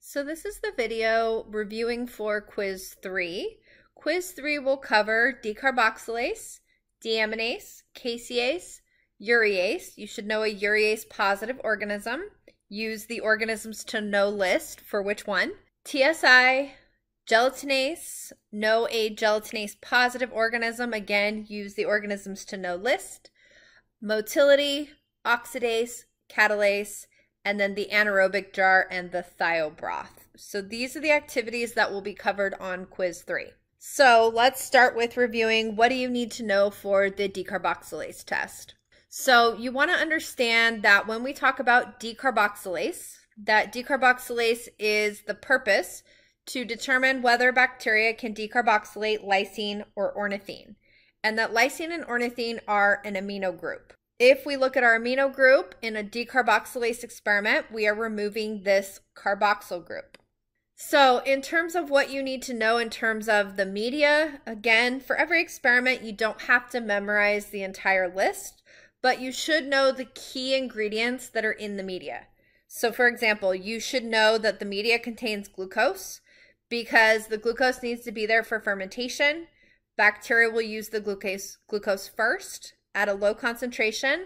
So this is the video reviewing for quiz 3. Quiz 3 will cover decarboxylase, deaminase, casease, urease. You should know a urease positive organism. Use the organisms to know list for which one. TSI, gelatinase, know a gelatinase positive organism. Again, use the organisms to know list. Motility, oxidase, catalase, and then the anaerobic jar and the thio broth. So these are the activities that will be covered on quiz 3. So let's start with reviewing what do you need to know for the decarboxylase test. So you want to understand that when we talk about decarboxylase, that decarboxylase is the purpose to determine whether bacteria can decarboxylate lysine or ornithine, and that lysine and ornithine are an amino group. If we look at our amino group in a decarboxylase experiment, we are removing this carboxyl group. So in terms of what you need to know in terms of the media, again, for every experiment, you don't have to memorize the entire list, but you should know the key ingredients that are in the media. So for example, you should know that the media contains glucose because the glucose needs to be there for fermentation. Bacteria will use the glucose first at a low concentration,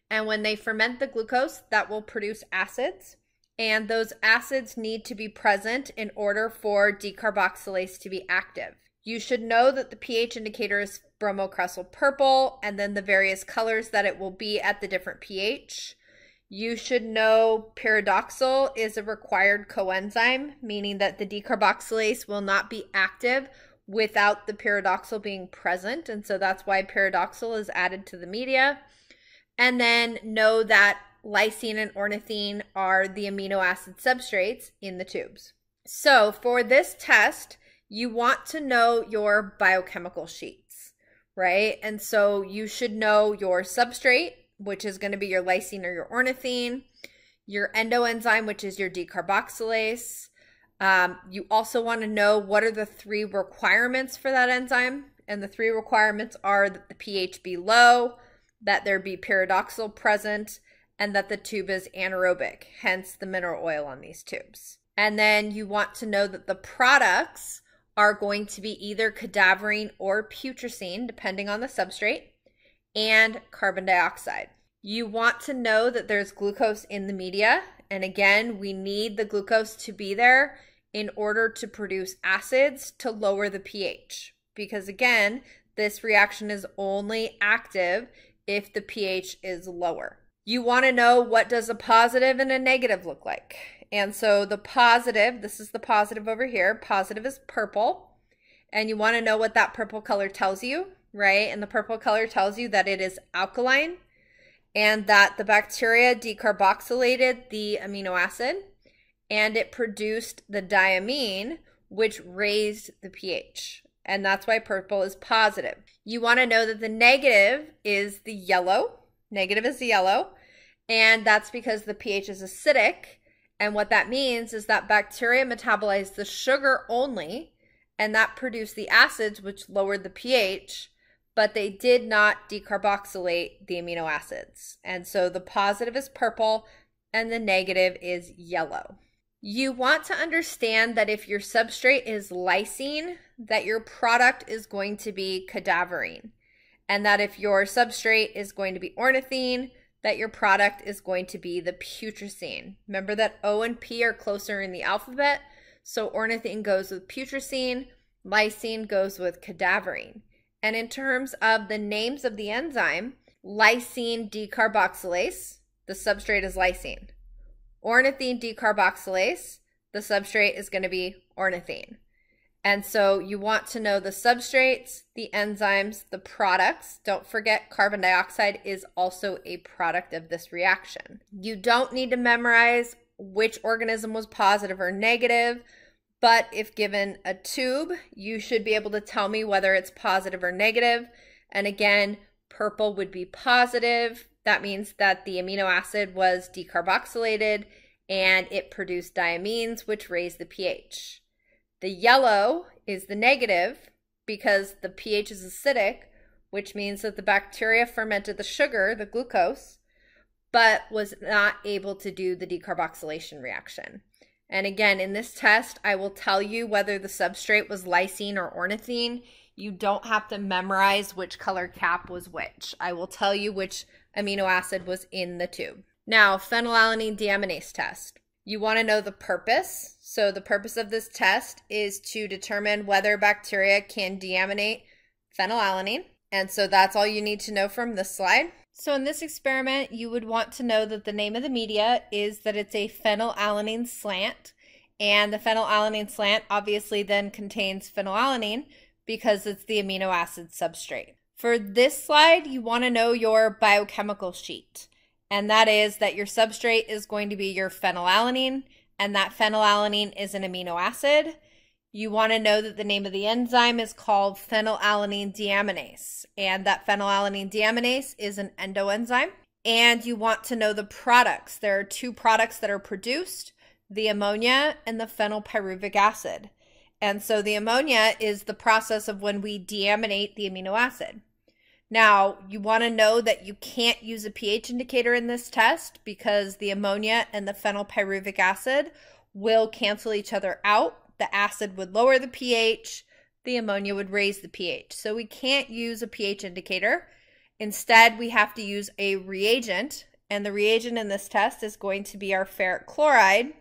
and when they ferment the glucose, that will produce acids, and those acids need to be present in order for decarboxylase to be active. You should know that the pH indicator is bromocresol purple, and then the various colors that it will be at the different pH. You should know pyridoxal is a required coenzyme, meaning that the decarboxylase will not be active without the pyridoxal being present, and so that's why pyridoxal is added to the media. And then know that lysine and ornithine are the amino acid substrates in the tubes. So for this test, you want to know your biochemical sheets, right? And so you should know your substrate, which is going to be your lysine or your ornithine, your endoenzyme, which is your decarboxylase. You also want to know what are the 3 requirements for that enzyme. And the 3 requirements are that the pH be low, that there be pyridoxal present, and that the tube is anaerobic, hence the mineral oil on these tubes. And then you want to know that the products are going to be either cadaverine or putrescine, depending on the substrate, and carbon dioxide. You want to know that there's glucose in the media. And again, we need the glucose to be there in order to produce acids to lower the pH. Because again, this reaction is only active if the pH is lower. You want to know what does a positive and a negative look like. And so the positive, this is the positive over here, positive is purple. And you want to know what that purple color tells you, right? And the purple color tells you that it is alkaline and that the bacteria decarboxylated the amino acid and it produced the diamine, which raised the pH. And that's why purple is positive. You want to know that the negative is the yellow. Negative is the yellow. And that's because the pH is acidic. And what that means is that bacteria metabolized the sugar only, and that produced the acids, which lowered the pH, but they did not decarboxylate the amino acids. And so the positive is purple and the negative is yellow. You want to understand that if your substrate is lysine, that your product is going to be cadaverine. And that if your substrate is going to be ornithine, that your product is going to be the putrescine. Remember that O and P are closer in the alphabet, so ornithine goes with putrescine, lysine goes with cadaverine. And in terms of the names of the enzyme, lysine decarboxylase, the substrate is lysine. Ornithine decarboxylase, the substrate is going to be ornithine. And so you want to know the substrates, the enzymes, the products. Don't forget carbon dioxide is also a product of this reaction. You don't need to memorize which organism was positive or negative, but if given a tube, you should be able to tell me whether it's positive or negative. And again, purple would be positive. That means that the amino acid was decarboxylated and it produced diamines, which raised the pH. The yellow is the negative because the pH is acidic, which means that the bacteria fermented the sugar, the glucose, but was not able to do the decarboxylation reaction. And again, in this test, I will tell you whether the substrate was lysine or ornithine. You don't have to memorize which color cap was which. I will tell you which amino acid was in the tube. Now, phenylalanine deaminase test. You want to know the purpose. So the purpose of this test is to determine whether bacteria can deaminate phenylalanine. And so that's all you need to know from this slide. So in this experiment, you would want to know that the name of the media is that it's a phenylalanine slant. And the phenylalanine slant obviously then contains phenylalanine because it's the amino acid substrate. For this slide, you want to know your biochemical sheet. And that is that your substrate is going to be your phenylalanine, and that phenylalanine is an amino acid. You want to know that the name of the enzyme is called phenylalanine deaminase, and that phenylalanine deaminase is an endoenzyme. And you want to know the products. There are two products that are produced, the ammonia and the phenylpyruvic acid. And so the ammonia is the process of when we deaminate the amino acid. Now, you want to know that you can't use a pH indicator in this test because the ammonia and the phenylpyruvic acid will cancel each other out. The acid would lower the pH, the ammonia would raise the pH. So we can't use a pH indicator. Instead, we have to use a reagent, and the reagent in this test is going to be our ferric chloride,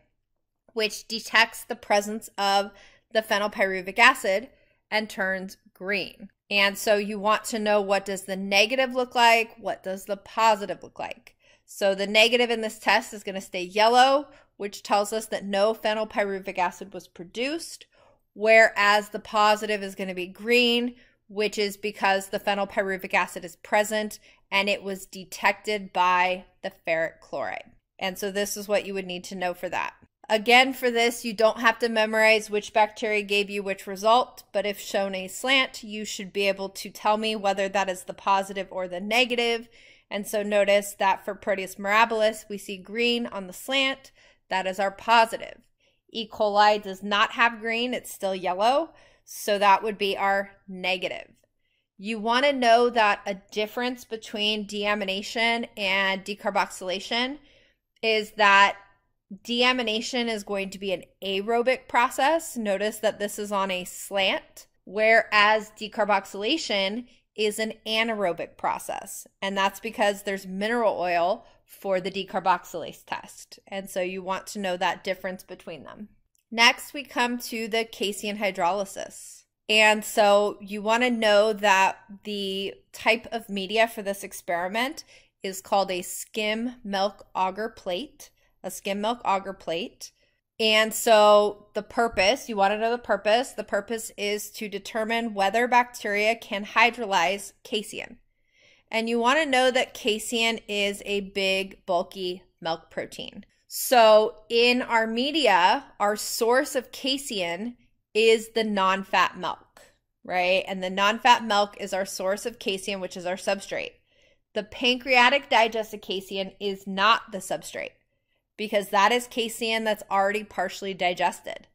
which detects the presence of the phenylpyruvic acid and turns green. And so you want to know, what does the negative look like? What does the positive look like? So the negative in this test is going to stay yellow, which tells us that no phenylpyruvic acid was produced, whereas the positive is going to be green, which is because the phenylpyruvic acid is present and it was detected by the ferric chloride. And so this is what you would need to know for that. Again, for this, you don't have to memorize which bacteria gave you which result, but if shown a slant, you should be able to tell me whether that is the positive or the negative. And so notice that for Proteus mirabilis, we see green on the slant. That is our positive. E. coli does not have green, it's still yellow, so that would be our negative. You want to know that a difference between deamination and decarboxylation is that deamination is going to be an aerobic process. Notice that this is on a slant, whereas decarboxylation is an anaerobic process. And that's because there's mineral oil for the decarboxylase test. And so you want to know that difference between them. Next, we come to the casein hydrolysis. And so you want to know that the type of media for this experiment is called a skim milk agar plate. A skim milk agar plate. And so the purpose, you want to know the purpose. The purpose is to determine whether bacteria can hydrolyze casein. And you want to know that casein is a big, bulky milk protein. So in our media, our source of casein is the non-fat milk, right? And the non-fat milk is our source of casein, which is our substrate. The pancreatic digested casein is not the substrate, because that is casein that's already partially digested.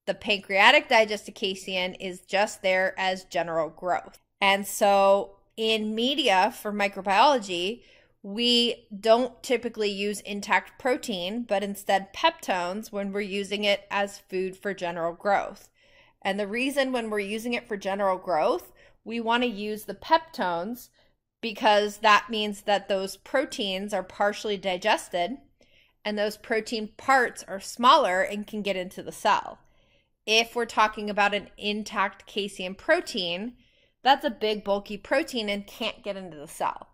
The pancreatic digested casein is just there as general growth. And so in media for microbiology, we don't typically use intact protein, but instead peptones when we're using it as food for general growth. And the reason when we're using it for general growth, we want to use the peptones because that means that those proteins are partially digested and those protein parts are smaller and can get into the cell. If we're talking about an intact casein protein, that's a big bulky protein and can't get into the cell.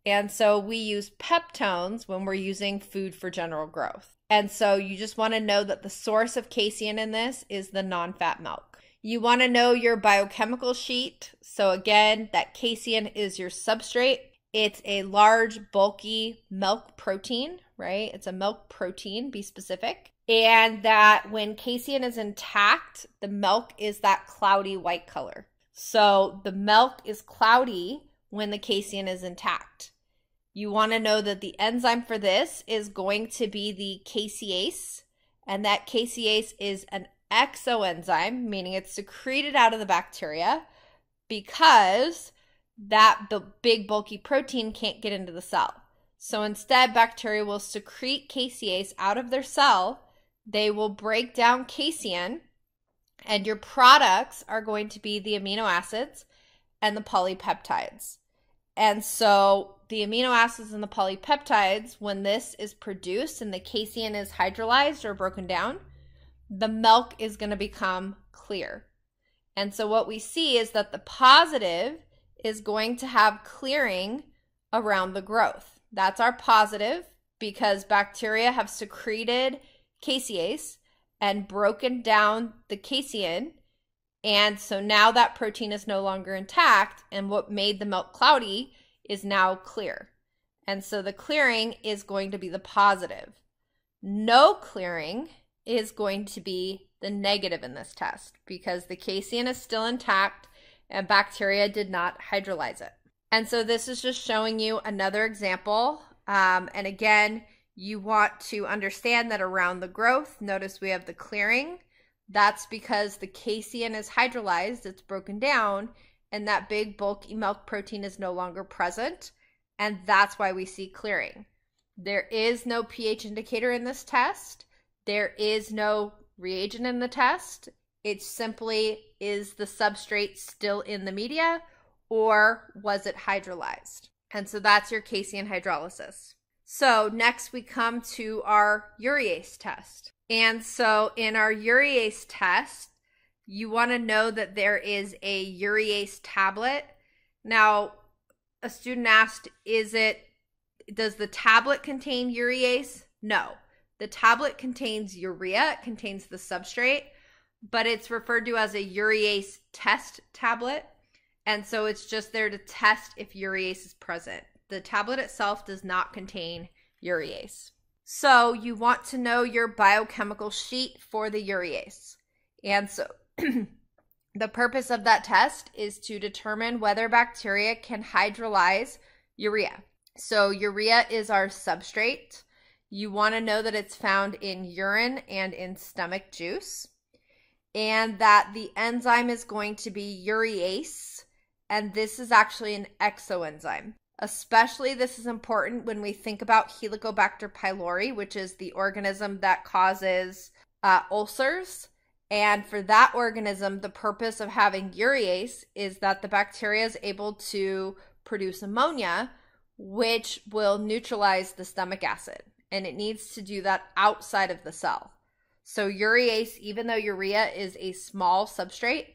And so we use peptones when we're using food for general growth. And so you just want to know that the source of casein in this is the non-fat milk. You want to know your biochemical sheet. So again, that casein is your substrate. It's a large, bulky milk protein, right? It's a milk protein, be specific. And that when casein is intact, the milk is that cloudy white color. So the milk is cloudy when the casein is intact. You want to know that the enzyme for this is going to be the casease, and that casease is an exoenzyme, meaning it's secreted out of the bacteria because that big bulky protein can't get into the cell. So instead, bacteria will secrete casease out of their cell they will break down casein, and your products are going to be the amino acids and the polypeptides. And so the amino acids and the polypeptides, when this is produced and the casein is hydrolyzed or broken down, the milk is going to become clear. And so what we see is that the positive is going to have clearing around the growth. That's our positive, because bacteria have secreted casease and broken down the casein. And so now that protein is no longer intact, and what made the milk cloudy is now clear. And so the clearing is going to be the positive. No clearing is going to be the negative in this test, because the casein is still intact and bacteria did not hydrolyze it. And so this is just showing you another example. And again, you want to understand that around the growth, notice we have the clearing. That's because the casein is hydrolyzed, it's broken down, and that big bulky milk protein is no longer present. And that's why we see clearing. There is no pH indicator in this test. There is no reagent in the test. It simply is the substrate still in the media, or was it hydrolyzed? And so that's your casein hydrolysis. So next we come to our urease test. And so in our urease test, you want to know that there is a urease tablet. Now, a student asked, does the tablet contain urease? No. The tablet contains urea, it contains the substrate, but it's referred to as a urease test tablet. And so it's just there to test if urease is present. The tablet itself does not contain urease. So you want to know your biochemical sheet for the urease. And so the purpose of that test is to determine whether bacteria can hydrolyze urea. So urea is our substrate. You want to know that it's found in urine and in stomach juice, and that the enzyme is going to be urease, and this is actually an exoenzyme. Especially this is important when we think about Helicobacter pylori, which is the organism that causes ulcers. And for that organism, the purpose of having urease is that the bacteria is able to produce ammonia, which will neutralize the stomach acid. And it needs to do that outside of the cell. So urease, even though urea is a small substrate,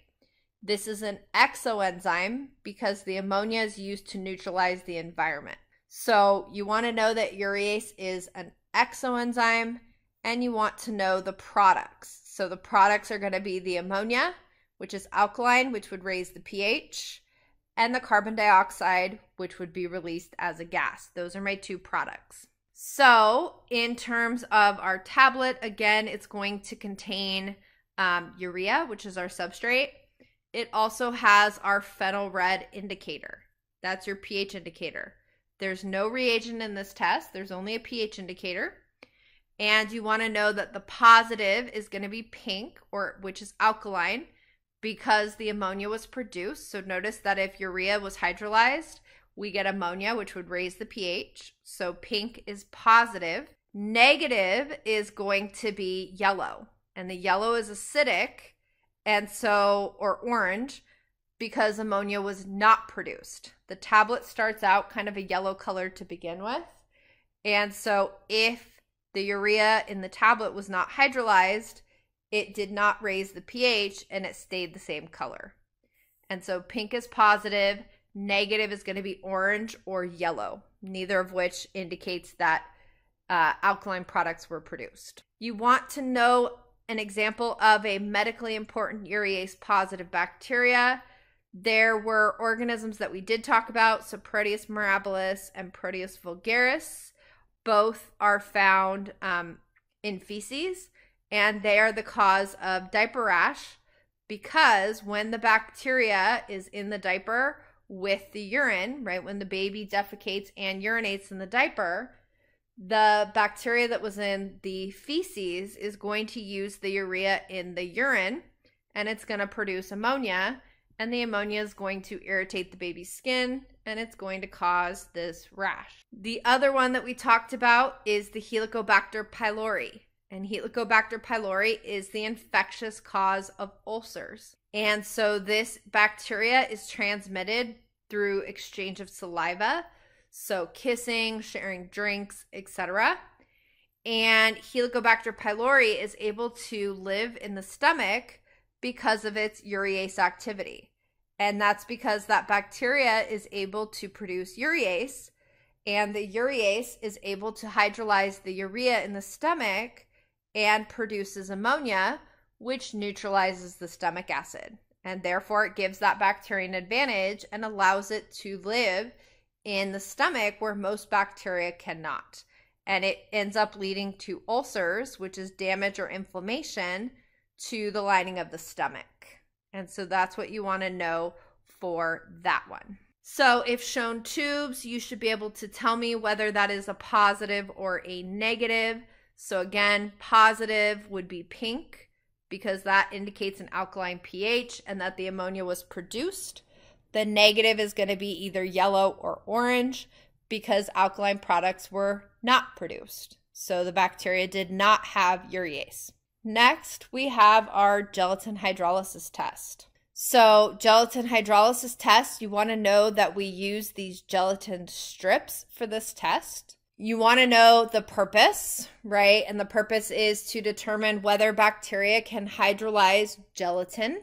this is an exoenzyme because the ammonia is used to neutralize the environment. So you want to know that urease is an exoenzyme, and you want to know the products. So the products are going to be the ammonia, which is alkaline, which would raise the pH, and the carbon dioxide, which would be released as a gas. Those are my two products. So in terms of our tablet, again, it's going to contain urea, which is our substrate. It also has our phenyl red indicator. That's your pH indicator. There's no reagent in this test. There's only a pH indicator. And you want to know that the positive is going to be pink, which is alkaline, because the ammonia was produced. So notice that if urea was hydrolyzed, we get ammonia, which would raise the pH. So pink is positive. Negative is going to be yellow. And the yellow is acidic, and so, or orange, because ammonia was not produced. The tablet starts out kind of a yellow color to begin with. And so if the urea in the tablet was not hydrolyzed, it did not raise the pH and it stayed the same color. And so pink is positive, negative is going to be orange or yellow, neither of which indicates that alkaline products were produced. You want to know an example of a medically important urease positive bacteria. There were organisms that we did talk about, so Proteus mirabilis and Proteus vulgaris. Both are found in feces, and they are the cause of diaper rash, because when the bacteria is in the diaper with the urine, right, when the baby defecates and urinates in the diaper, the bacteria that was in the feces is going to use the urea in the urine, and it's going to produce ammonia, and the ammonia is going to irritate the baby's skin, and it's going to cause this rash. The other one that we talked about is the Helicobacter pylori. And Helicobacter pylori is the infectious cause of ulcers. And so this bacteria is transmitted through exchange of saliva, so kissing, sharing drinks, etc. And Helicobacter pylori is able to live in the stomach because of its urease activity. And that's because that bacteria is able to produce urease, and the urease is able to hydrolyze the urea in the stomach and produces ammonia, which neutralizes the stomach acid. And therefore, it gives that bacteria an advantage and allows it to live in the stomach where most bacteria cannot. And it ends up leading to ulcers, which is damage or inflammation to the lining of the stomach. And so that's what you want to know for that one. So if shown tubes, you should be able to tell me whether that is a positive or a negative. So again, positive would be pink because that indicates an alkaline pH and that the ammonia was produced. The negative is going to be either yellow or orange because alkaline products were not produced. So the bacteria did not have urease. Next, we have our gelatin hydrolysis test. So gelatin hydrolysis test, you want to know that we use these gelatin strips for this test. You want to know the purpose, right? And the purpose is to determine whether bacteria can hydrolyze gelatin.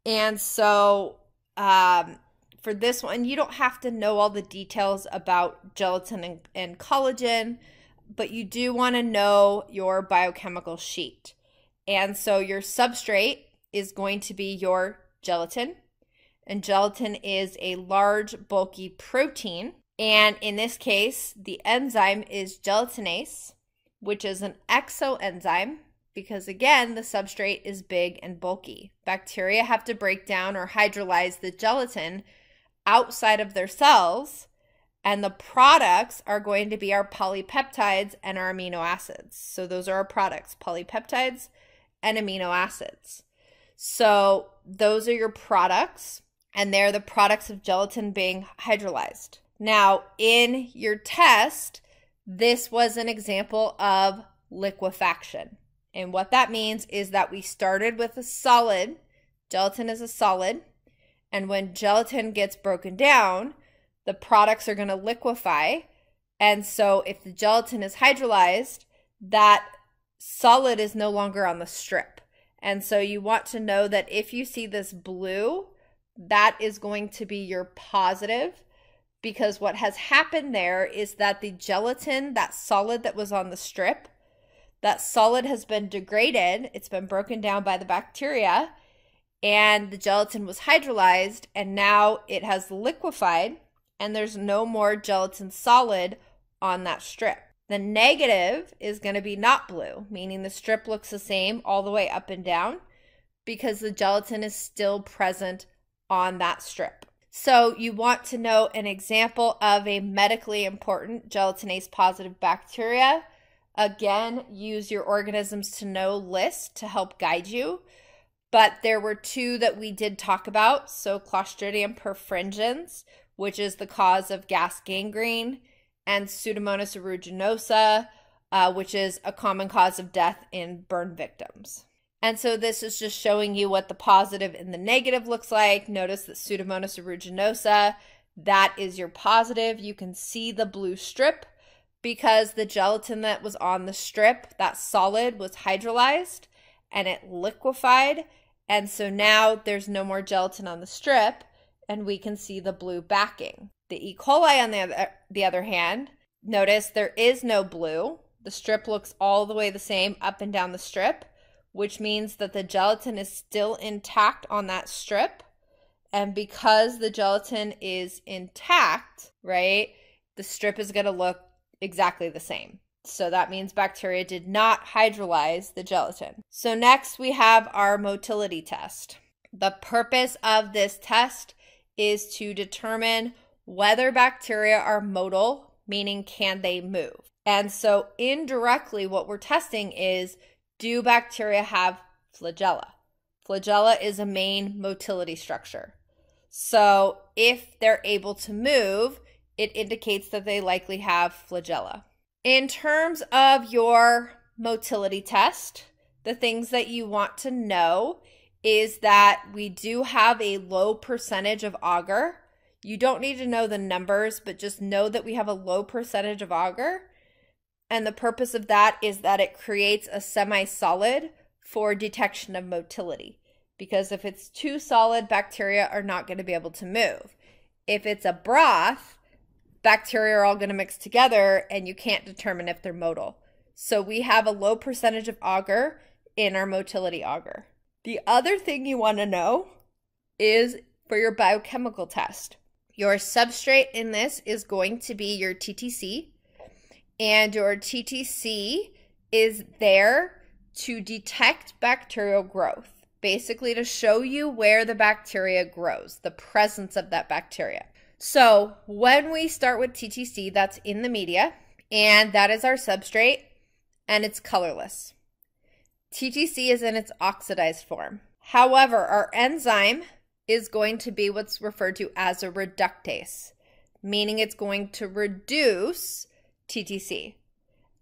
And so for this one, you don't have to know all the details about gelatin and collagen, but you do want to know your biochemical sheet. And so your substrate is going to be your gelatin, and gelatin is a large, bulky protein. And in this case, the enzyme is gelatinase, which is an exoenzyme because, again, the substrate is big and bulky. Bacteria have to break down or hydrolyze the gelatin outside of their cells, and the products are going to be our polypeptides and our amino acids. So those are our products, polypeptides and amino acids. So those are your products, and they're the products of gelatin being hydrolyzed. Now, in your test, this was an example of liquefaction. And what that means is that we started with a solid. Gelatin is a solid. And when gelatin gets broken down, the products are going to liquefy. And so if the gelatin is hydrolyzed, that solid is no longer on the strip. And so you want to know that if you see this blue, that is going to be your positive, because what has happened there is that the gelatin, that solid that was on the strip, that solid has been degraded. It's been broken down by the bacteria, and the gelatin was hydrolyzed, and now it has liquefied, and there's no more gelatin solid on that strip. The negative is going to be not blue, meaning the strip looks the same all the way up and down because the gelatin is still present on that strip. So you want to know an example of a medically important gelatinase positive bacteria. Again, use your organisms to know list to help guide you. But there were two that we did talk about. So Clostridium perfringens, which is the cause of gas gangrene, and Pseudomonas aeruginosa, which is a common cause of death in burn victims. And so this is just showing you what the positive and the negative looks like. Notice that Pseudomonas aeruginosa, that is your positive. You can see the blue strip because the gelatin that was on the strip, that solid, was hydrolyzed and it liquefied. And so now there's no more gelatin on the strip and we can see the blue backing. The E. coli, on the other hand, notice there is no blue. The strip looks all the way the same up and down the strip, which means that the gelatin is still intact on that strip. And because the gelatin is intact, right, the strip is going to look exactly the same. So that means bacteria did not hydrolyze the gelatin. So next we have our motility test. The purpose of this test is to determine whether bacteria are motile, meaning can they move. And so indirectly what we're testing is, do bacteria have flagella? Flagella is a main motility structure. So if they're able to move, it indicates that they likely have flagella. In terms of your motility test, the things that you want to know is that we do have a low percentage of agar. You don't need to know the numbers, but just know that we have a low percentage of agar. And the purpose of that is that it creates a semi-solid for detection of motility. Because if it's too solid, bacteria are not going to be able to move. If it's a broth, bacteria are all going to mix together and you can't determine if they're motile. So we have a low percentage of agar in our motility agar. The other thing you want to know is for your biochemical test. Your substrate in this is going to be your TTC, and your TTC is there to detect bacterial growth, basically to show you where the bacteria grows, the presence of that bacteria. So when we start with TTC, that's in the media, and that is our substrate, and it's colorless. TTC is in its oxidized form. However, our enzyme is going to be what's referred to as a reductase, meaning it's going to reduce TTC.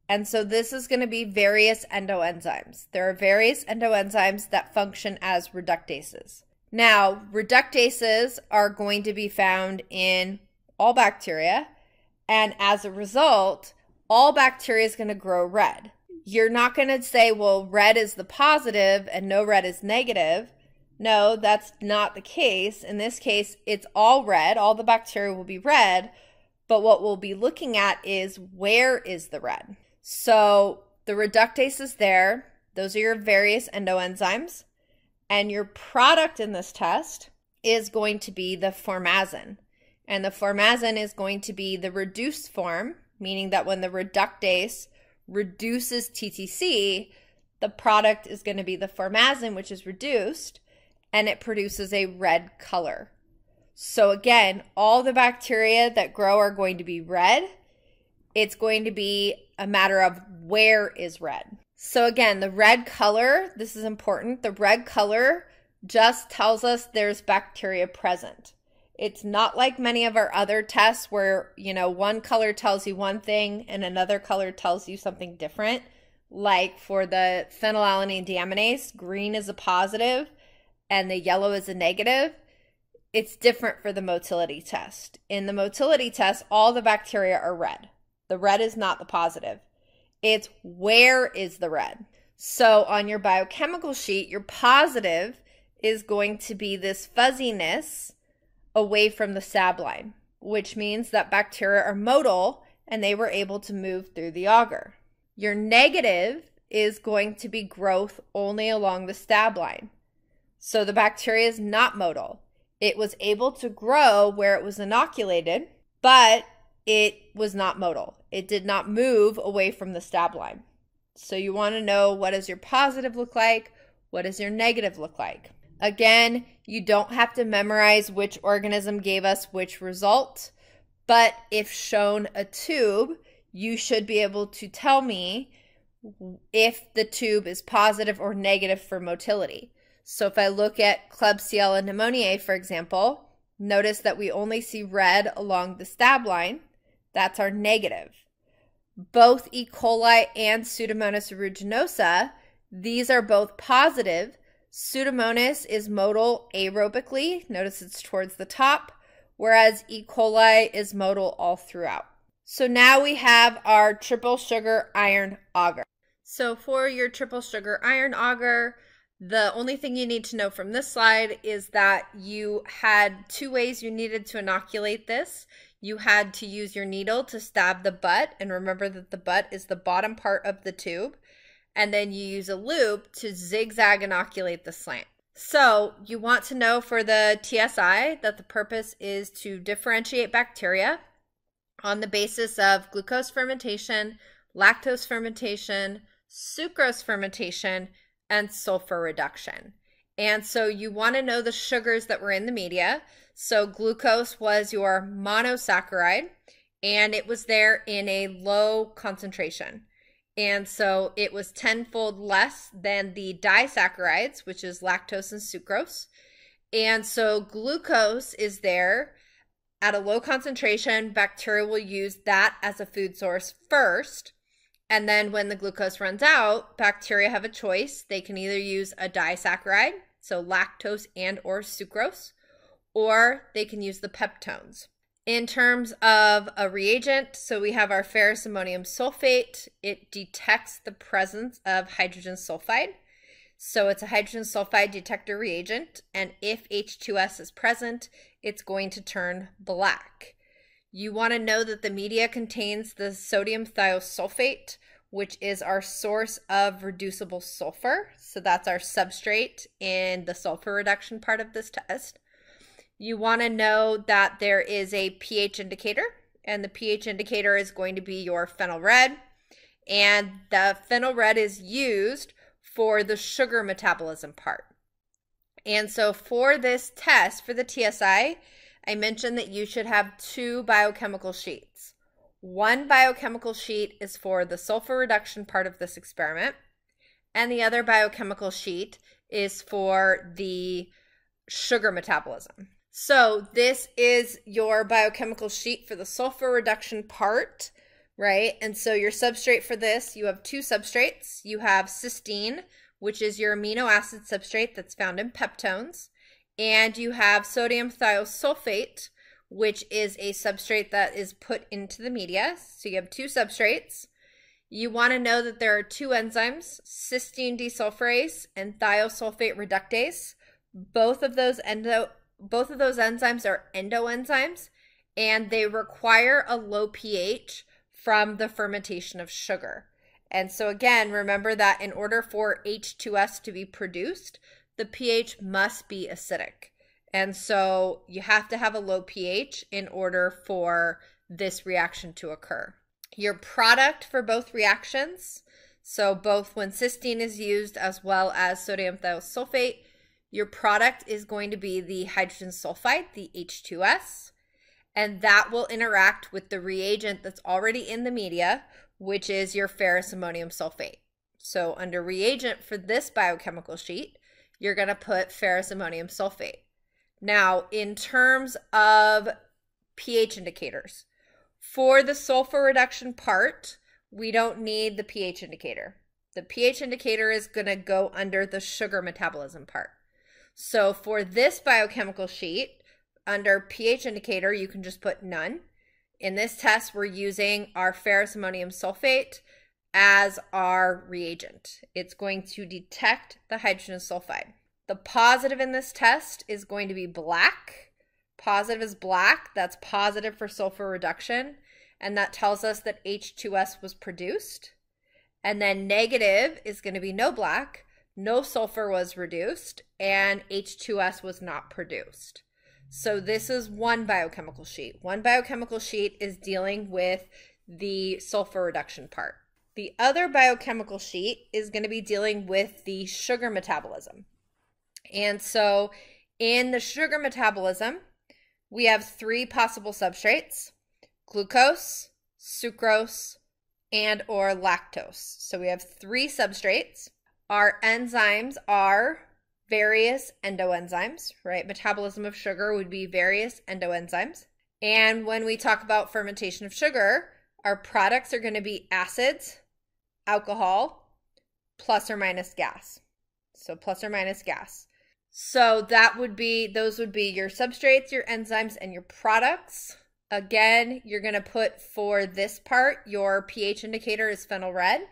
And so this is going to be various endoenzymes. There are various endoenzymes that function as reductases. Now, reductases are going to be found in all bacteria, and as a result, all bacteria is going to grow red. You're not going to say, well, red is the positive and no red is negative. No, that's not the case. In this case, it's all red. All the bacteria will be red, but what we'll be looking at is where is the red. So the reductase is there. Those are your various endoenzymes. And your product in this test is going to be the formazin. And the formazin is going to be the reduced form, meaning that when the reductase reduces TTC, the product is going to be the formazin, which is reduced, and it produces a red color. So again, all the bacteria that grow are going to be red. It's going to be a matter of where is red. So again, the red color, this is important. The red color just tells us there's bacteria present. It's not like many of our other tests where, one color tells you one thing and another color tells you something different. Like for the phenylalanine deaminase, green is a positive and the yellow is a negative. It's different for the motility test. In the motility test, all the bacteria are red. The red is not the positive. It's where is the red. So on your biochemical sheet, your positive is going to be this fuzziness away from the stab line, which means that bacteria are motile and they were able to move through the agar. Your negative is going to be growth only along the stab line. So the bacteria is not motile. It was able to grow where it was inoculated, but it was not motile. It did not move away from the stab line. So you want to know, what does your positive look like? What does your negative look like? Again, you don't have to memorize which organism gave us which result, but if shown a tube, you should be able to tell me if the tube is positive or negative for motility. So if I look at Klebsiella pneumoniae, for example, notice that we only see red along the stab line. That's our negative. Both E. coli and Pseudomonas aeruginosa, these are both positive. Pseudomonas is motile aerobically. Notice it's towards the top, whereas E. coli is motile all throughout. So now we have our triple sugar iron agar. So for your triple sugar iron agar, the only thing you need to know from this slide is that you had two ways you needed to inoculate this. You had to use your needle to stab the butt, and remember that the butt is the bottom part of the tube. And then you use a loop to zigzag inoculate the slant. So you want to know for the TSI that the purpose is to differentiate bacteria on the basis of glucose fermentation, lactose fermentation, sucrose fermentation, and sulfur reduction. And so you want to know the sugars that were in the media. So glucose was your monosaccharide, and it was there in a low concentration. And so it was tenfold less than the disaccharides, which is lactose and sucrose. And so glucose is there at a low concentration. Bacteria will use that as a food source first. And then when the glucose runs out, bacteria have a choice. They can either use a disaccharide, so lactose and or sucrose, or they can use the peptones. In terms of a reagent, so we have our ferrous ammonium sulfate. It detects the presence of hydrogen sulfide. So it's a hydrogen sulfide detector reagent, and if H2S is present, it's going to turn black. You want to know that the media contains the sodium thiosulfate, which is our source of reducible sulfur. So that's our substrate in the sulfur reduction part of this test. You want to know that there is a pH indicator, and the pH indicator is going to be your phenyl red, and the phenyl red is used for the sugar metabolism part. And so for this test, for the TSI, I mentioned that you should have 2 biochemical sheets. One biochemical sheet is for the sulfur reduction part of this experiment, and the other biochemical sheet is for the sugar metabolism. So this is your biochemical sheet for the sulfur reduction part, right? And so your substrate for this, you have 2 substrates. You have cysteine, which is your amino acid substrate that's found in peptones, and you have sodium thiosulfate, which is a substrate that is put into the media. So you have 2 substrates. You want to know that there are 2 enzymes, cysteine desulfurase and thiosulfate reductase. Both of those enzymes are endoenzymes, and they require a low pH from the fermentation of sugar. And so again, remember that in order for H2S to be produced, the pH must be acidic. And so you have to have a low pH in order for this reaction to occur. Your product for both reactions, so both when cysteine is used as well as sodium thiosulfate, your product is going to be the hydrogen sulfide, the H2S, and that will interact with the reagent that's already in the media, which is your ferrous ammonium sulfate. So under reagent for this biochemical sheet, you're going to put ferrous ammonium sulfate. Now, in terms of pH indicators, for the sulfur reduction part, we don't need the pH indicator. The pH indicator is going to go under the sugar metabolism part. So for this biochemical sheet, under pH indicator, you can just put none. In this test, we're using our ferrous ammonium sulfate as our reagent. It's going to detect the hydrogen sulfide. The positive in this test is going to be black. Positive is black. That's positive for sulfur reduction, and that tells us that H2S was produced. And then negative is going to be no black, no sulfur was reduced, and H2S was not produced. So this is one biochemical sheet. One biochemical sheet is dealing with the sulfur reduction part. The other biochemical sheet is going to be dealing with the sugar metabolism. And so in the sugar metabolism, we have 3 possible substrates: glucose, sucrose, and or lactose. So we have 3 substrates. Our enzymes are various endoenzymes, right? Metabolism of sugar would be various endoenzymes. And when we talk about fermentation of sugar, our products are going to be acids, alcohol, plus or minus gas. So plus or minus gas. So those would be your substrates, your enzymes, and your products. Again, you're going to put for this part, your pH indicator is phenyl red.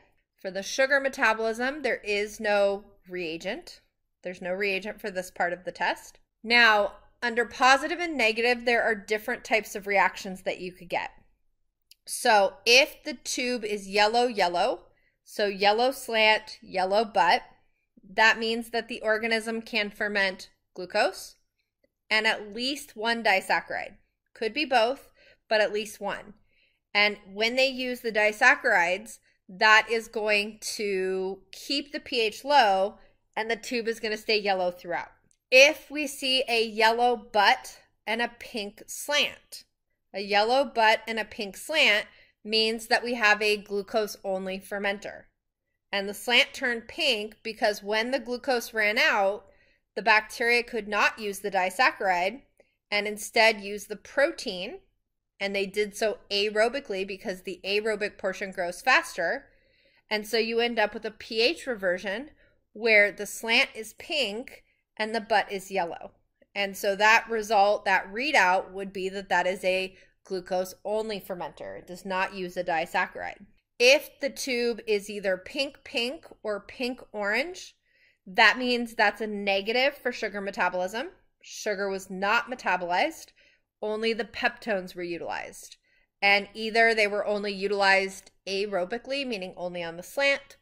For the sugar metabolism, there is no reagent. There's no reagent for this part of the test. Now, under positive and negative, there are different types of reactions that you could get. So if the tube is yellow, yellow, so yellow slant, yellow butt, that means that the organism can ferment glucose and at least 1 disaccharide. Could be both, but at least 1. And when they use the disaccharides, that is going to keep the pH low, and the tube is going to stay yellow throughout. If we see a yellow butt and a pink slant, a yellow butt and a pink slant means that we have a glucose-only fermenter. And the slant turned pink because when the glucose ran out, the bacteria could not use the disaccharide and instead use the protein, and they did so aerobically because the aerobic portion grows faster. And so you end up with a pH reversion where the slant is pink and the butt is yellow. And so that result, that readout would be that that is a glucose-only fermenter. It does not use a disaccharide. If the tube is either pink-pink or pink-orange, that means that's a negative for sugar metabolism. Sugar was not metabolized, only the peptones were utilized. And either they were only utilized aerobically, meaning only on the slant,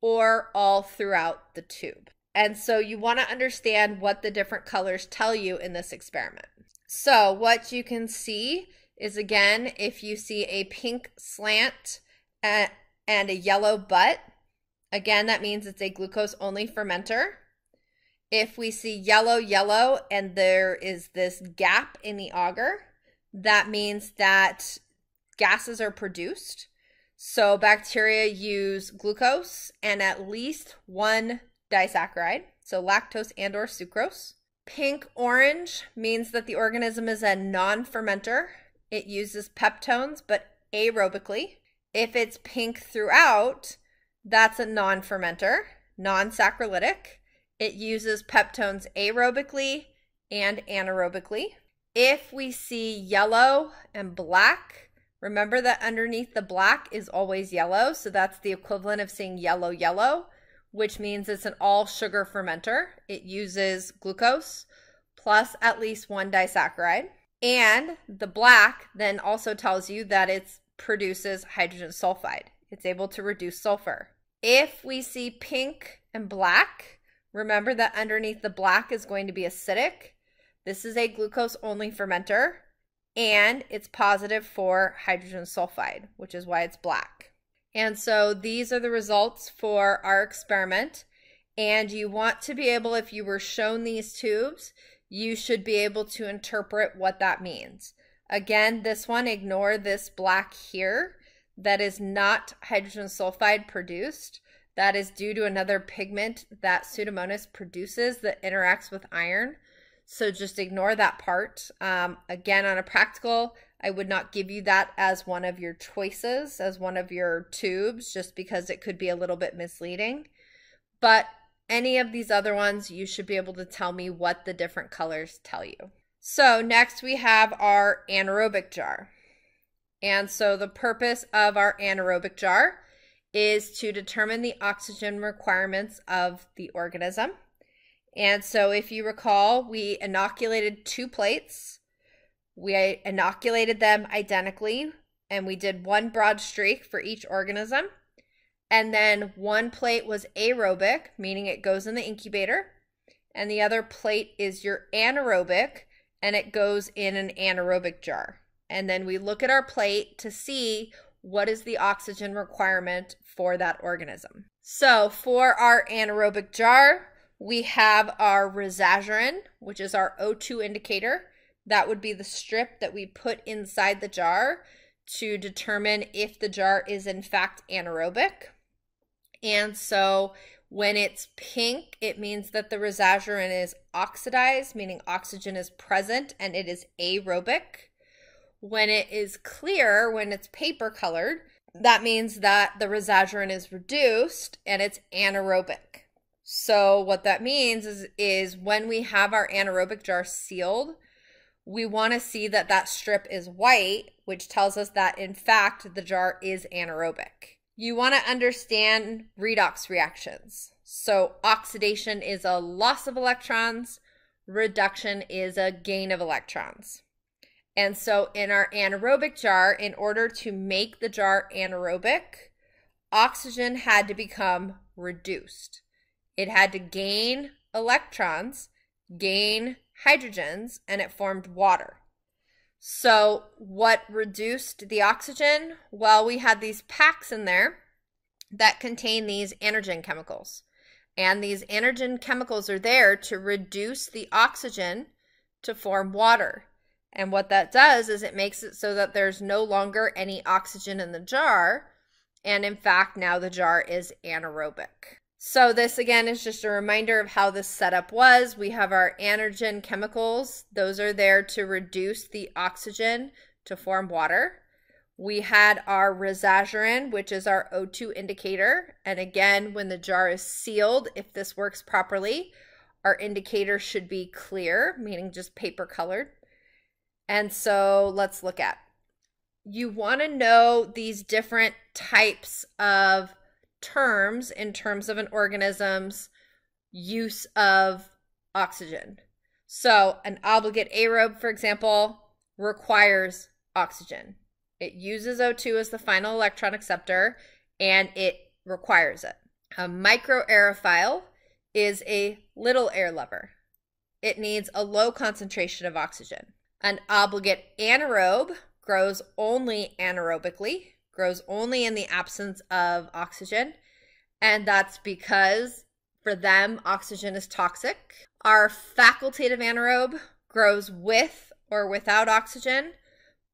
or all throughout the tube. And so you want to understand what the different colors tell you in this experiment. So what you can see is, again, if you see a pink slant and a yellow butt, again, that means it's a glucose-only fermenter. If we see yellow, yellow, and there is this gap in the agar, that means that gases are produced. So bacteria use glucose and at least one disaccharide, so lactose and or sucrose. Pink-orange means that the organism is a non-fermenter. It uses peptones, but aerobically. If it's pink throughout, that's a non-fermenter, non-saccharolytic. It uses peptones aerobically and anaerobically. If we see yellow and black, remember that underneath the black is always yellow, so that's the equivalent of seeing yellow, yellow, which means it's an all-sugar fermenter. It uses glucose plus at least one disaccharide. And the black then also tells you that it produces hydrogen sulfide. It's able to reduce sulfur. If we see pink and black, remember that underneath the black is going to be acidic. This is a glucose-only fermenter, and it's positive for hydrogen sulfide, which is why it's black. And so these are the results for our experiment. And you want to be able, if you were shown these tubes, you should be able to interpret what that means. Again, this one, ignore this black here. That is not hydrogen sulfide produced. That is due to another pigment that Pseudomonas produces that interacts with iron. So just ignore that part. Again, on a practical, I would not give you that as one of your choices, as one of your tubes, just because it could be a little bit misleading. But any of these other ones, you should be able to tell me what the different colors tell you. So next we have our anaerobic jar. And so the purpose of our anaerobic jar is to determine the oxygen requirements of the organism. And so if you recall, we inoculated 2 plates. We inoculated them identically, and we did 1 broad streak for each organism. And then 1 plate was aerobic, meaning it goes in the incubator. And the other plate is your anaerobic, and it goes in an anaerobic jar. And then we look at our plate to see what is the oxygen requirement for that organism. So for our anaerobic jar, we have our resazurin, which is our O2 indicator. That would be the strip that we put inside the jar to determine if the jar is in fact anaerobic. And so when it's pink, it means that the resazurin is oxidized, meaning oxygen is present and it is aerobic. When it is clear, when it's paper colored, that means that the resazurin is reduced and it's anaerobic. So what that means is when we have our anaerobic jar sealed, we want to see that that strip is white, which tells us that in fact the jar is anaerobic. You want to understand redox reactions. So oxidation is a loss of electrons, reduction is a gain of electrons. And so in our anaerobic jar, in order to make the jar anaerobic, oxygen had to become reduced. It had to gain electrons, gain hydrogens, and it formed water. So what reduced the oxygen? Well, we had these packs in there that contain these anagen chemicals. And these anagen chemicals are there to reduce the oxygen to form water. And what that does is it makes it so that there's no longer any oxygen in the jar. And in fact, now the jar is anaerobic. So this again is just a reminder of how this setup was. We have our anagen chemicals. Those are there to reduce the oxygen to form water. We had our Respiration, which is our O2 indicator. And again, when the jar is sealed, if this works properly, our indicator should be clear, meaning just paper colored. And so let's look at. You want to know these different types of terms in terms of an organism's use of oxygen. So an obligate aerobe, for example, requires oxygen. It uses O2 as the final electron acceptor, and it requires it. A microaerophile is a little air lover. It needs a low concentration of oxygen. An obligate anaerobe grows only anaerobically, grows only in the absence of oxygen, and that's because for them, oxygen is toxic. Our facultative anaerobe grows with or without oxygen,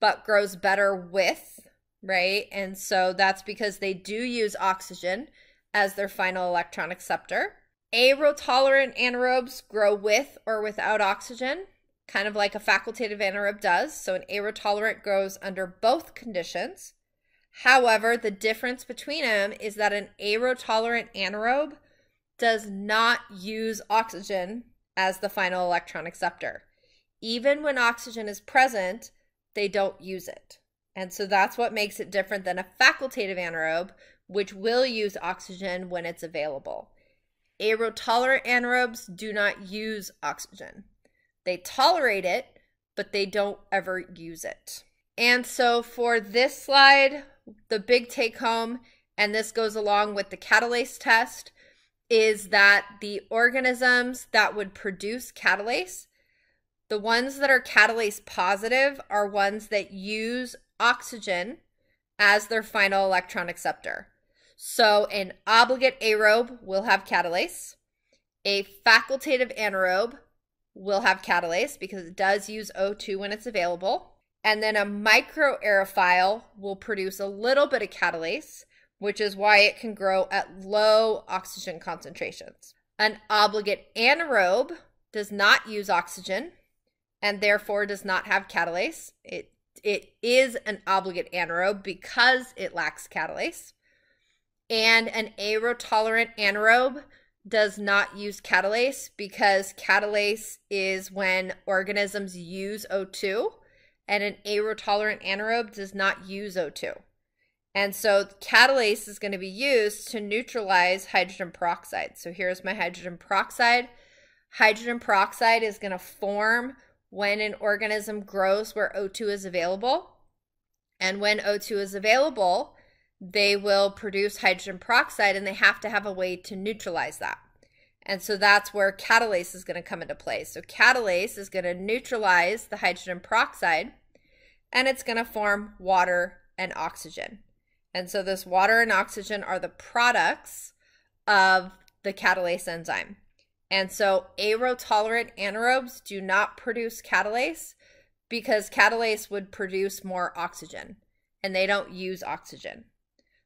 but grows better with, right? And so that's because they do use oxygen as their final electron acceptor. Aerotolerant anaerobes grow with or without oxygen, kind of like a facultative anaerobe does. So an aerotolerant grows under both conditions. However, the difference between them is that an aerotolerant anaerobe does not use oxygen as the final electron acceptor. Even when oxygen is present, they don't use it. And so that's what makes it different than a facultative anaerobe, which will use oxygen when it's available. Aerotolerant anaerobes do not use oxygen. They tolerate it, but they don't ever use it. And so for this slide, the big take home, and this goes along with the Catalase test, is that the organisms that would produce catalase, the ones that are catalase positive are ones that use oxygen as their final electron acceptor. So an obligate aerobe will have catalase. A facultative anaerobe will have catalase because it does use O2 when it's available. And then a microaerophile will produce a little bit of catalase, which is why it can grow at low oxygen concentrations. An obligate anaerobe does not use oxygen and therefore does not have catalase. It is an obligate anaerobe because it lacks catalase. And an aerotolerant anaerobe does not use catalase because catalase is when organisms use O2, and an aerotolerant anaerobe does not use O2. And so catalase is going to be used to neutralize hydrogen peroxide. So here's my hydrogen peroxide. Hydrogen peroxide is going to form when an organism grows where O2 is available. And when O2 is available, they will produce hydrogen peroxide, and they have to have a way to neutralize that. And so that's where catalase is going to come into play. So catalase is going to neutralize the hydrogen peroxide, and it's going to form water and oxygen. And so this water and oxygen are the products of the catalase enzyme. And so aerotolerant anaerobes do not produce catalase because catalase would produce more oxygen, and they don't use oxygen.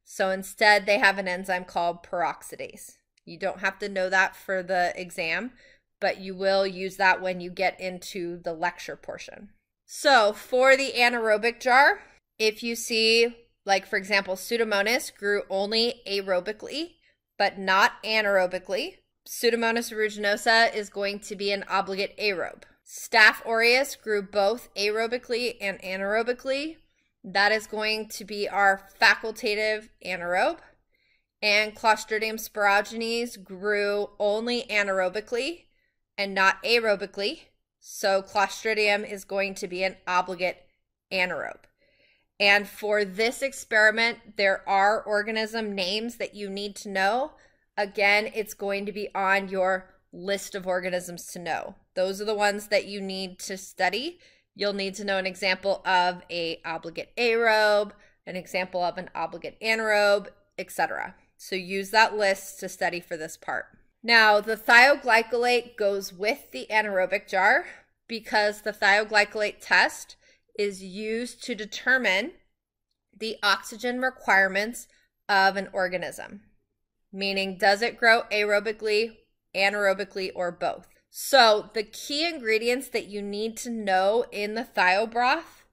So instead, they have an enzyme called peroxidase. You don't have to know that for the exam, but you will use that when you get into the lecture portion. So for the anaerobic jar, if you see, like for example, Pseudomonas grew only aerobically, but not anaerobically. Pseudomonas aeruginosa is going to be an obligate aerobe. Staph aureus grew both aerobically and anaerobically. That is going to be our facultative anaerobe. And Clostridium sporogenes grew only anaerobically and not aerobically. So Clostridium is going to be an obligate anaerobe. And for this experiment, there are organism names that you need to know. Again, it's going to be on your list of organisms to know. Those are the ones that you need to study. You'll need to know an example of an obligate aerobe, an example of an obligate anaerobe, etc. So use that list to study for this part. Now, the thioglycolate goes with the anaerobic jar because the Thioglycollate test is used to determine the oxygen requirements of an organism, meaning does it grow aerobically, anaerobically, or both. So the key ingredients that you need to know in the thio broth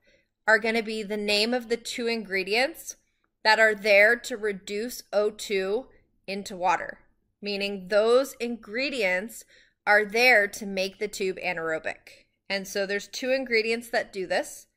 are going to be the name of the two ingredients that are there to reduce O2 into water, meaning those ingredients are there to make the tube anaerobic. And so there's two ingredients that do this: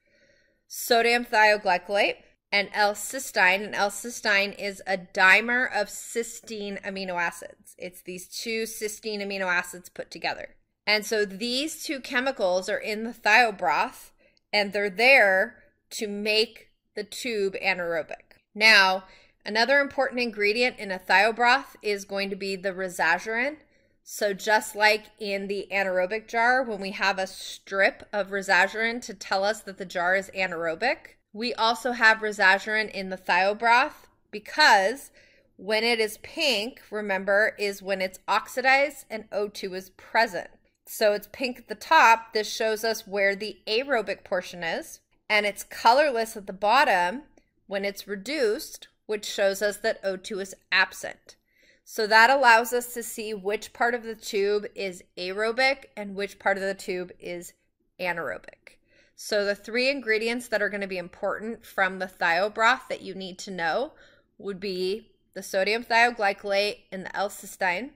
sodium thioglycolate and L-cysteine. And L-cysteine is a dimer of cysteine amino acids. It's these two cysteine amino acids put together. And so these two chemicals are in the thio broth, and they're there to make the tube anaerobic. Now, another important ingredient in a thio broth is going to be the resazurin. So just like in the anaerobic jar, when we have a strip of resazurin to tell us that the jar is anaerobic, we also have resazurin in the thio broth, because when it is pink, remember, is when it's oxidized and O2 is present. So it's pink at the top. This shows us where the aerobic portion is, and it's colorless at the bottom when it's reduced, which shows us that O2 is absent. So that allows us to see which part of the tube is aerobic and which part of the tube is anaerobic. So the three ingredients that are going to be important from the thio broth that you need to know would be the sodium thioglycolate and the L-cysteine.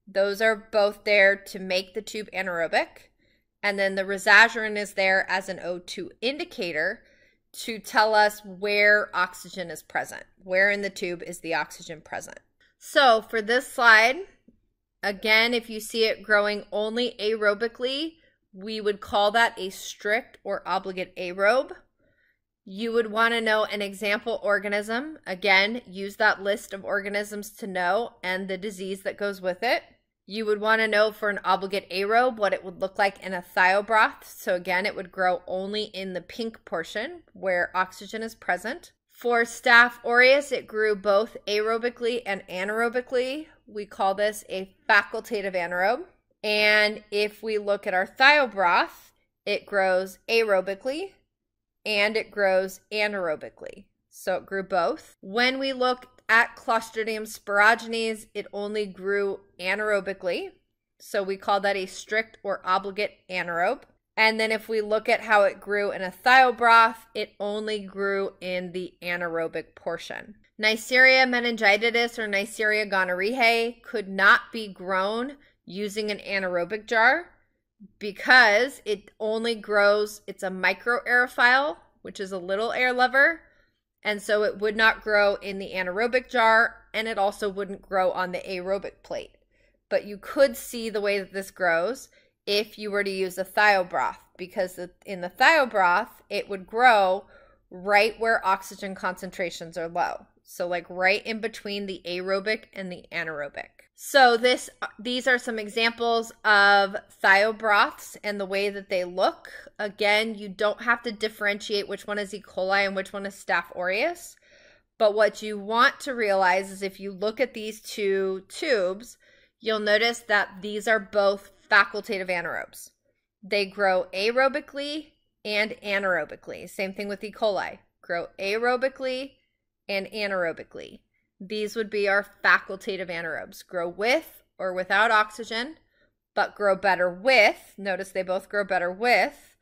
Those are both there to make the tube anaerobic. And then the resazurin is there as an O2 indicator to tell us where oxygen is present. Where in the tube is the oxygen present? So for this slide, again, if you see it growing only aerobically, we would call that a strict or obligate aerobe. You would want to know an example organism. Again, use that list of organisms to know and the disease that goes with it. You would want to know for an obligate aerobe what it would look like in a thio broth. So again, it would grow only in the pink portion where oxygen is present. For Staph aureus, it grew both aerobically and anaerobically. We call this a facultative anaerobe. And if we look at our thio broth, it grows aerobically and it grows anaerobically. So it grew both. When we look at Clostridium sporogenes, it only grew anaerobically. So we call that a strict or obligate anaerobe. And then if we look at how it grew in a thio broth, it only grew in the anaerobic portion. Neisseria meningitidis or Neisseria gonorrhoeae could not be grown using an anaerobic jar because it only grows, it's a microaerophile, which is a little air lover, and so it would not grow in the anaerobic jar, and it also wouldn't grow on the aerobic plate. But you could see the way that this grows if you were to use a thio broth, because in the thio broth, it would grow right where oxygen concentrations are low. So like right in between the aerobic and the anaerobic. So these are some examples of thio broths and the way that they look. Again, you don't have to differentiate which one is E. coli and which one is Staph aureus. But what you want to realize is if you look at these two tubes, you'll notice that these are both facultative anaerobes. They grow aerobically and anaerobically. Same thing with E. coli. Grow aerobically and anaerobically. These would be our facultative anaerobes. Grow with or without oxygen, but grow better with. Notice they both grow better with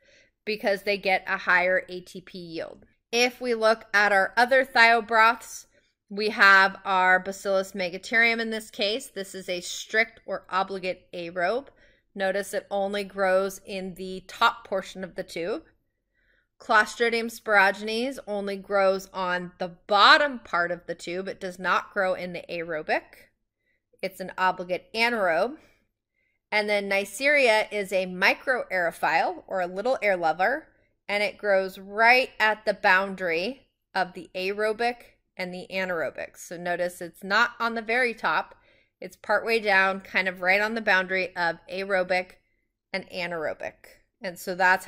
because they get a higher ATP yield. If we look at our other thio broths, we have our Bacillus megaterium in this case. This is a strict or obligate aerobe. Notice it only grows in the top portion of the tube. Clostridium sporogenes only grows on the bottom part of the tube. It does not grow in the aerobic. It's an obligate anaerobe. And then Neisseria is a microaerophile or a little air lover, and it grows right at the boundary of the aerobic and the anaerobic. So notice it's not on the very top. It's partway down, kind of right on the boundary of aerobic and anaerobic. And so that's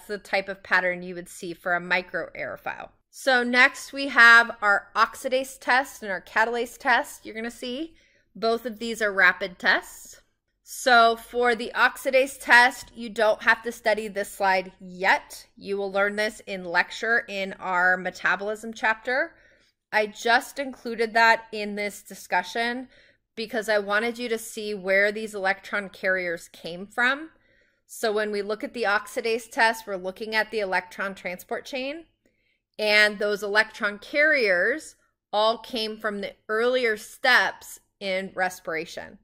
the type of pattern you would see for a microaerophile. So next we have our oxidase test and our catalase test. You're going to see both of these are rapid tests. So for the oxidase test, you don't have to study this slide yet. You will learn this in lecture in our metabolism chapter. I just included that in this discussion because I wanted you to see where these electron carriers came from. So when we look at the oxidase test, we're looking at the electron transport chain. And those electron carriers all came from the earlier steps in respiration.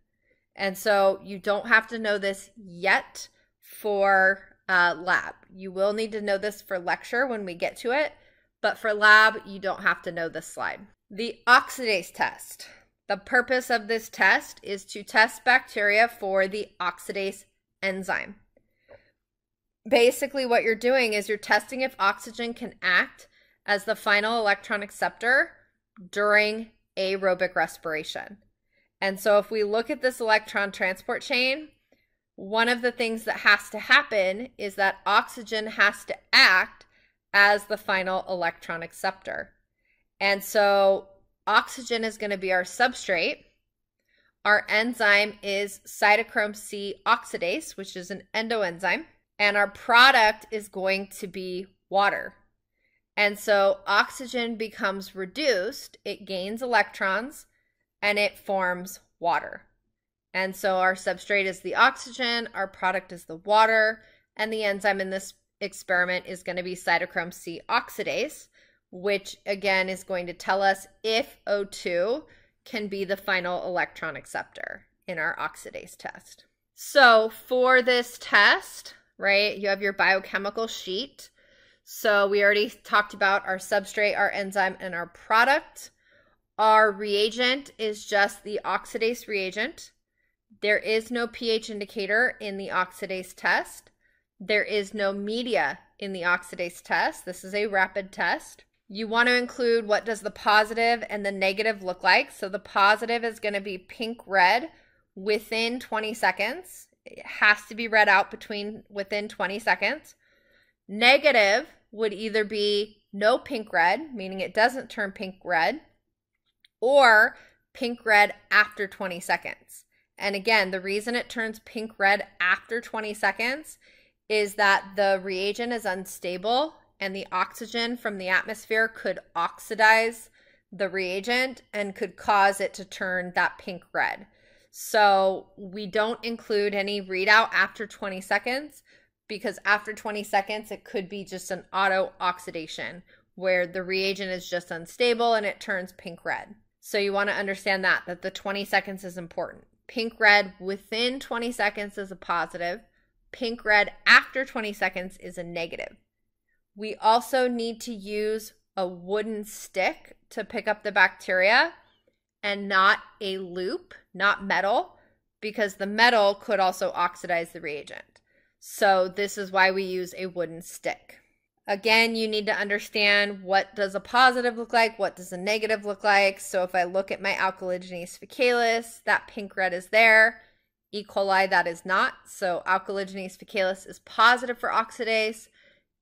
And so you don't have to know this yet for lab. You will need to know this for lecture when we get to it, but for lab, you don't have to know this slide. The oxidase test. The purpose of this test is to test bacteria for the oxidase enzyme. Basically, what you're doing is you're testing if oxygen can act as the final electron acceptor during aerobic respiration. And so if we look at this electron transport chain, one of the things that has to happen is that oxygen has to act as the final electron acceptor. And so oxygen is going to be our substrate. Our enzyme is cytochrome C oxidase, which is an endoenzyme. And our product is going to be water. And so oxygen becomes reduced, it gains electrons, and it forms water. And so our substrate is the oxygen, our product is the water, and the enzyme in this experiment is going to be cytochrome C oxidase, which again is going to tell us if O2 can be the final electron acceptor in our oxidase test. So for this test, right, you have your biochemical sheet. So we already talked about our substrate, our enzyme, and our product. Our reagent is just the oxidase reagent. There is no pH indicator in the oxidase test. There is no media in the oxidase test. This is a rapid test. You want to include what does the positive and the negative look like. So the positive is going to be pink-red within 20 seconds. It has to be read out within 20 seconds. Negative would either be no pink-red, meaning it doesn't turn pink-red, or pink-red after 20 seconds. And again, the reason it turns pink-red after 20 seconds is that the reagent is unstable and the oxygen from the atmosphere could oxidize the reagent and could cause it to turn that pink-red. So we don't include any readout after 20 seconds because after 20 seconds, it could be just an auto-oxidation where the reagent is just unstable and it turns pink-red. So you want to understand that the 20 seconds is important. Pink-red within 20 seconds is a positive. Pink-red after 20 seconds is a negative. We also need to use a wooden stick to pick up the bacteria and not a loop, not metal, because the metal could also oxidize the reagent. So this is why we use a wooden stick. Again, you need to understand what does a positive look like, what does a negative look like. So if I look at my alkylogenase faecalis, that pink red is there. E. coli, that is not. So alkylogenase faecalis is positive for oxidase.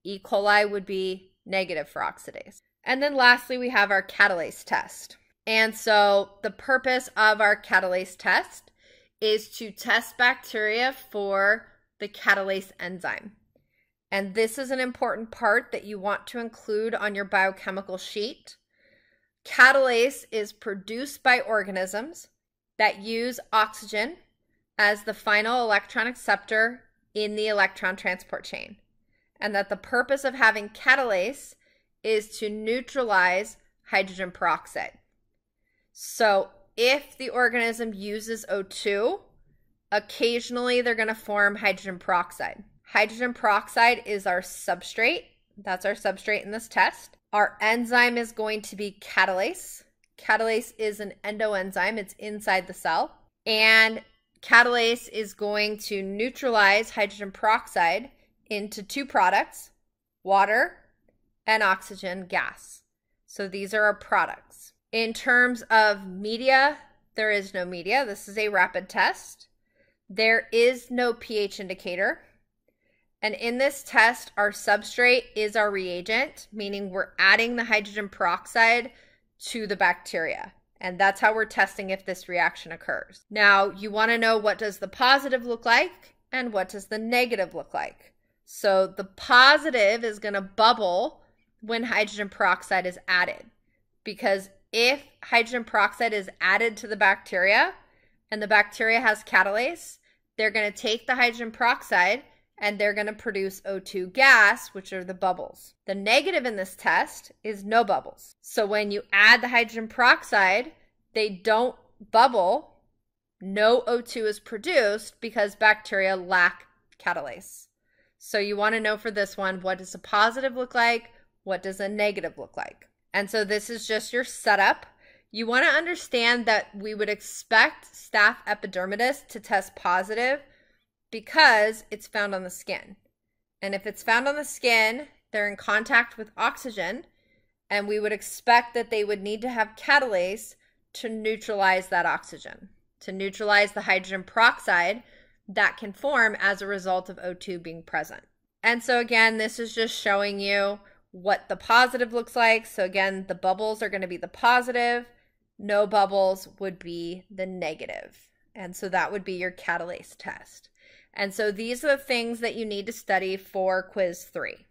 E. coli would be negative for oxidase. And then lastly, we have our Catalase test. And so the purpose of our Catalase test is to test bacteria for the catalase enzyme. And this is an important part that you want to include on your biochemical sheet. Catalase is produced by organisms that use oxygen as the final electron acceptor in the electron transport chain. And that the purpose of having catalase is to neutralize hydrogen peroxide. So if the organism uses O2, occasionally they're going to form hydrogen peroxide. Hydrogen peroxide is our substrate. That's our substrate in this test. Our enzyme is going to be catalase. Catalase is an endoenzyme. It's inside the cell. And catalase is going to neutralize hydrogen peroxide into two products, water and oxygen gas. So these are our products. In terms of media, there is no media. This is a rapid test. There is no pH indicator. And in this test, our substrate is our reagent, meaning we're adding the hydrogen peroxide to the bacteria. And that's how we're testing if this reaction occurs. Now, you want to know what does the positive look like and what does the negative look like. So the positive is going to bubble when hydrogen peroxide is added. Because if hydrogen peroxide is added to the bacteria and the bacteria has catalase, they're going to take the hydrogen peroxide and they're going to produce O2 gas, which are the bubbles. The negative in this test is no bubbles. So when you add the hydrogen peroxide, they don't bubble. No O2 is produced because bacteria lack catalase. So you want to know for this one, what does a positive look like? What does a negative look like? And so this is just your setup. You want to understand that we would expect staph epidermidis to test positive because it's found on the skin. And if it's found on the skin, they're in contact with oxygen, and we would expect that they would need to have catalase to neutralize that oxygen, to neutralize the hydrogen peroxide that can form as a result of O2 being present. And so again, this is just showing you what the positive looks like. So again, the bubbles are going to be the positive, no bubbles would be the negative. And so that would be your Catalase test. And so these are the things that you need to study for quiz 3.